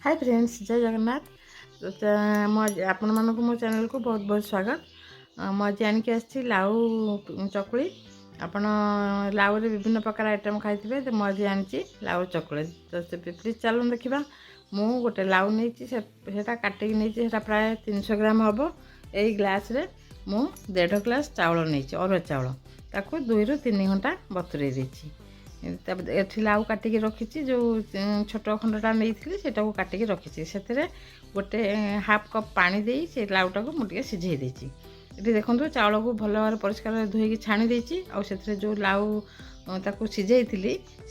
Hi friends, जय जगन्नाथ। आपण मानक मो चैनल को बहुत बहुत स्वागत। मु आज आणिक आसी लाउ चकुली। आपण लाउ रे विभिन्न प्रकार आइटम खाइथिबे, तो मु आज आनी लाउ चकुली। तो प्लीज चलो देखा। मु गोटे लाउ नहीं सेटा काटिक नहीं सेटा प्राय 300 ग्राम हम। यही ग्लास रे मु 1.5 ग्लास चावल नहीं अरुआ चावल ताको 2 ରୁ 3 घंटा बतुरे देछि। एठी लाउ काटिक रखी जो छोट खंडटा नहीं से काटिक रखी से गोटे हाफ कप पानी दे से लाउटा को मुझे सिझे देती। ये देखो चाउल को भल भाव परिष्कार धोई छाणी देती से जो लाउ ताको सिझे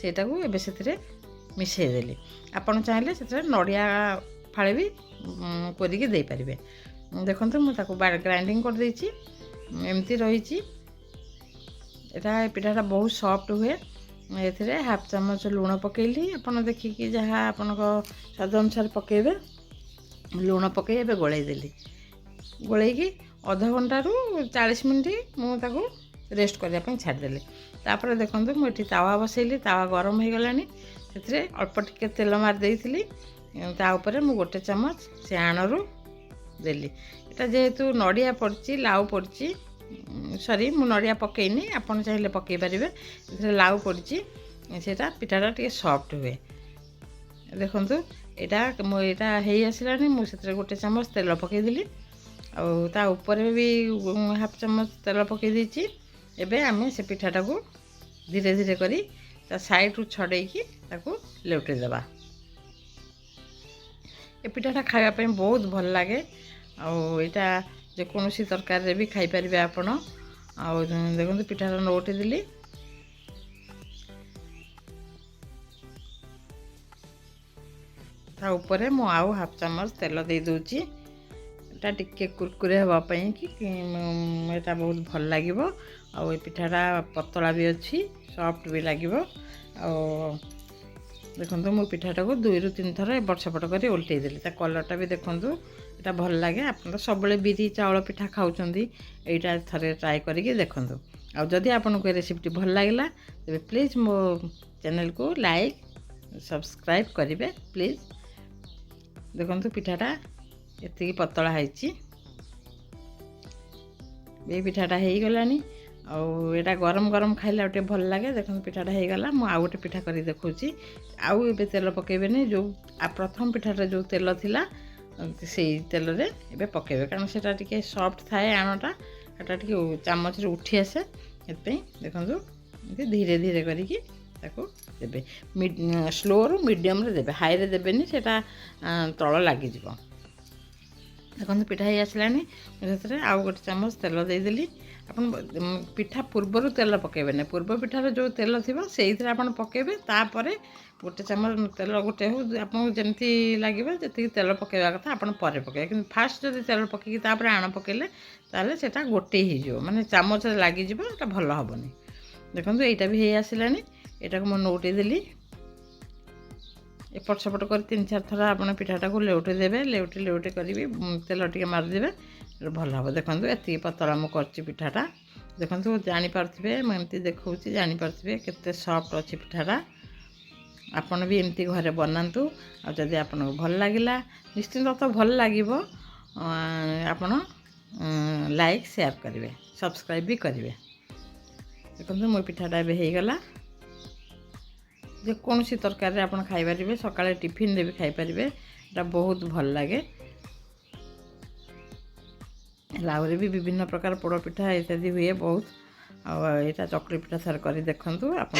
सेटा को एबे से मिसेदेली। आपन चाहिए से नड़िया फाड़े भी कोरिकी दे पारे। देखो मुझे ग्राइंडिंग कर देती एमती रही। यहाँ पिठाटा बहुत सॉफ्ट हुए। ये हाफ चामच लुण पकेली। आपन देखिकी जहाँ आपन स्वाद अनुसार पकेबे। लुण पकई ए गोलैदेली। गोलैकी अधा घंटा रू 40 मिनट मुझे रेस्ट करने छाड़देली। तापर देखो मुझे तावा बसैली। तावा गरम हो गलानी। से अल्प टिके तेल मारदे तापर मु गोटे चामच से आणरू देली। यहाँ जेहेतु नड़िया पड़ी लाउ पड़ी सॉरी मु नड़िया पकईनी, आपन चाहिए पकई पारे। लाउ पड़ी सेटा पिठाटा टे सॉफ्ट हुए। देखो यहाँ यहाँ हो आसलानी। मुझे गोटे चामच तेल पकईदेली। ता ऊपर भी हाफ चामच तेल पकई देछि। एबे आमे से पिठाटा को धीरे धीरे करी ता साइड रू छड़ेकी ताको लेउटे देबा। ए पिठाटा खाया पे बहुत भल लागे। आटा जेकोसी तरकारी भी खाई पारे आपण। देखो पिठाटा नौटे देली। ता ऊपर मु आउ हाफ चामच तेल दे दूची। एटा टिके कुरकुरे हवाई कि एटा बहुत भल लगे। आ पिठाटा पतला भी अच्छी, सॉफ्ट भी लगे। देखो मु पिठाटा को 2 ରୁ 3 थर एपट सेपट कर उल्टे देली। ता कलरटा भी देखो एटा भल लगे। आप तो सब बिरी चावल पिठा खाऊँगी, यहाँ थे ट्राए करके देखूँ। आदि आपको रेसिपी भल लगे तेज प्लीज़ मो चैनल को लाइक सब्सक्राइब करेंगे प्लीज़। देखो पिठाटा ये पतला है। ये पिठाटा हो गलानी। आटा गरम गरम खाइला गोटे भल लगे। देखो पिठाटा हो गला। मु आउ गोटे पिठा कर देखुची। आउ ए तेल पकेबेनी। जो प्रथम पिठाटा जो तेल थिला से तेल रे एबे पकेबे, कारण सेटा टिके सॉफ्ट थाए। आणटा एटा टिके चामच रे उठी आसे। एतपई देखो धीरे धीरे करिकी ताको देबे। स्लो रू मीडियम रे देबे, हाई रे देबेनी, सेटा तळ लागी जिवो। देखो पिठा ही आसलानी। से आउ गोटे चामच तेल देदेली। अपन पिठा पूर्वर तेल पकेबे ना। पूर्व पिठार जो तेल थी से आप पकेबे। तापर गोटे चामच तेल गोटे हो आपको जमी लगे जी तेल पकेवा कथा आप पकेबे। कि फास्ट जब तेल पकईकी आण पकेले ताले सेटा गोटे हो माने चामच लगे भल हेनी। देखो यहाँ भी हो आसलानी। यहाँ को मुझे नौटे देली। एपट सेपट कर 3-4 थर आप पिठाटा को लेउटे देवे। लेउटे लेउटे करी तेल टे मारिदेवे, भल हम। देखो ये पतला मुझे पिठाटा। देखो जानीपे मुझे देखा जानीपे के सॉफ्ट अच्छी पिठाटा। आपन भी एमती घरे बनातु। आदि आपको भल लगे निश्चिंत तो भल लगे। आपन लाइक शेयर करेंगे, सब्सक्राइब भी करेंगे। देखो मो पिठाटा हो गला। जेकोसी तरकारी आप खाई सकाଳେ टिफिन भी खाई पारे। एटा बहुत भल लगे। लाउ रे भी विभिन्न प्रकार पोड़ पिठा इत्यादि हुए बहुत। आ चकली पिठा थर कर देखु आप।